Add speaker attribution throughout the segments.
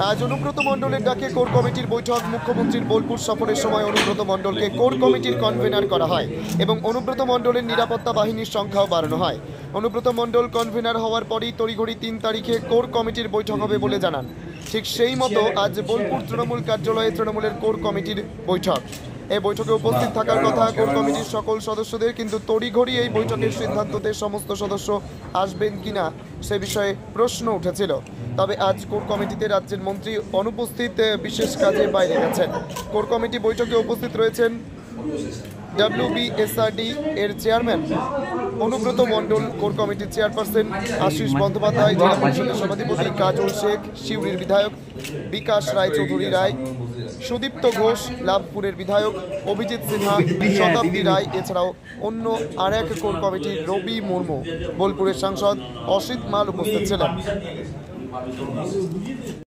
Speaker 1: আজ অনুব্রত মণ্ডলের ডাকে কোর কমিটির বৈঠক। মুখ্যমন্ত্রীর বোলপুর সফরের সময় অনুব্রত মণ্ডলকে কোর কমিটির কনভেনার করা হয় এবং অনুব্রত মণ্ডলের নিরাপত্তা বাহিনীর সংখ্যাও বাড়ানো হয়। অনুব্রত মণ্ডল কনভেনার হওয়ার পরই তড়িঘড়ি 3 তারিখে কোর কমিটির বৈঠক হবে বলে জানান। ঠিক সেই মতো আজ বোলপুর তৃণমূল কার্যালয়ে তৃণমূলের কোর কমিটির বৈঠক। এই বৈঠকে উপস্থিত থাকার কথা কোর কমিটির সকল সদস্যদের, কিন্তু তড়িঘড়ি এই বৈঠকের সিদ্ধান্ততে সমস্ত সদস্য আসবেন কিনা সে বিষয়ে প্রশ্ন উঠেছিল। তবে আজ কোর কমিটিতে রাজ্যের মন্ত্রী অনুপস্থিত, বিশেষ কাজে বাইরে গেছেন। কোর কমিটি বৈঠকে উপস্থিত রয়েছেন WBSRD এর চেয়ারম্যান অনুব্রত মণ্ডল, কোর কমিটির চেয়ারপারসন আশিস বন্দ্যোপাধ্যায়, জেলা পরিষদের সভাধিপতি কাজল শেখ, শিউরির বিধায়ক বিকাশ রায়চৌধুরী রায়, সুদীপ্ত ঘোষ লাভপুরের বিধায়ক, অভিজিৎ সিনহা, শতাব্দী রায়, এছাড়াও অন্য আর এক কোর কমিটির রবি মুর্মু, বোলপুরের সাংসদ অসিত মাল উপস্থিত ছিলেন।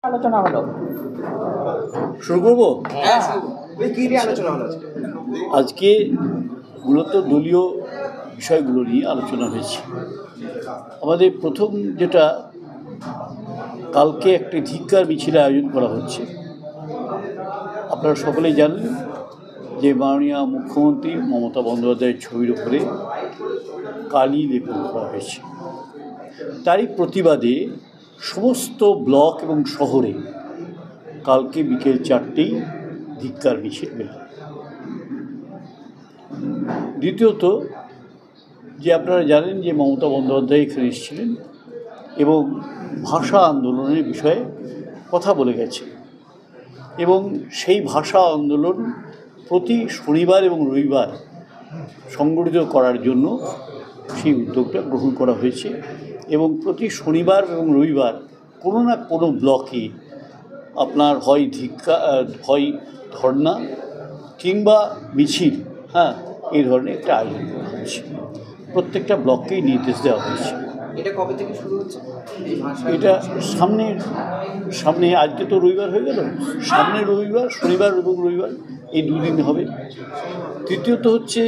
Speaker 2: আলোচনা হলো
Speaker 3: শুরু করবো।
Speaker 2: কি নিয়ে আলোচনা হলো?
Speaker 3: আজকে মূলত দলীয় বিষয়গুলো নিয়ে আলোচনা হয়েছে। আমাদের প্রথম যেটা, কালকে একটি ধিক্কার মিছিলের আয়োজন করা হচ্ছে। আপনারা সকলেই জানেন যে মাননীয় মুখ্যমন্ত্রী মমতা বন্দ্যোপাধ্যায়ের ছবির উপরে কালি লেপন করা হয়েছে। তারই প্রতিবাদে সমস্ত ব্লক এবং শহরে কালকে বিকেল 4টেই ধিক্কার মিছিল বের। দ্বিতীয়ত, যে আপনারা জানেন যে মমতা বন্দ্যোপাধ্যায় এখানে এসেছিলেন এবং ভাষা আন্দোলনের বিষয়ে কথা বলে গেছে এবং সেই ভাষা আন্দোলন প্রতি শনিবার এবং রবিবার সংগঠিত করার জন্য সেই উদ্যোগটা গ্রহণ করা হয়েছে এবং প্রতি শনিবার এবং রবিবার কোনো না কোনো ব্লকে আপনার হয় ধর্না কিংবা মিছিল, এই ধরনের একটা আয়োজন করা হয়েছে। প্রত্যেকটা ব্লককেই নির্দেশ দেওয়া হয়েছে।
Speaker 2: এটা কবে থেকে শুরু হচ্ছে?
Speaker 3: এটা সামনে আজকে তো রবিবার হয়ে গেল, সামনের রবিবার, শনিবার এবং রবিবার, এই 2 দিন হবে। তৃতীয়ত হচ্ছে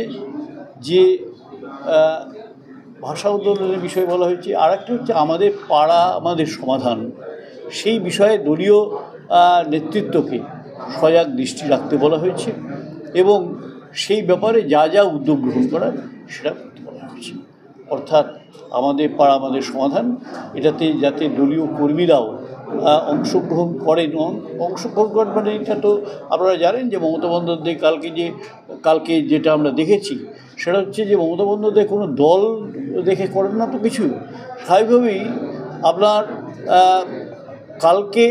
Speaker 3: যে ভাষা আন্দোলনের বিষয়ে বলা হয়েছে। আর একটা হচ্ছে আমাদের পাড়া আমাদের সমাধান, সেই বিষয়ে দলীয় নেতৃত্বকে সজাগ দৃষ্টি রাখতে বলা হয়েছে এবং সেই ব্যাপারে যা যা উদ্যোগ গ্রহণ করার সেটা করতে বলা হয়েছে। অর্থাৎ আমাদের পাড়া আমাদের সমাধান, এটাতে যাতে দলীয় কর্মীরাও অংশগ্রহণ করেন। অংশগ্রহণ করেন মানে এটা তো আপনারা জানেন যে মমতা বন্দ্যোপাধ্যায় কালকে যেটা আমরা দেখেছি সেটা হচ্ছে যে মমতা বন্দ্যোপাধ্যায় কোনো দল দেখে করেন না তো কিছু। স্বাভাবিকভাবেই আপনার কালকে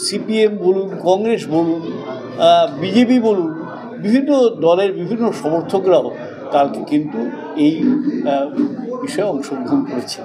Speaker 3: CPM বলুন, কংগ্রেস বলুন, BJP বলুন, বিভিন্ন দলের বিভিন্ন সমর্থকরাও কালকে কিন্তু এই বিষয়ে অংশগ্রহণ করেছে।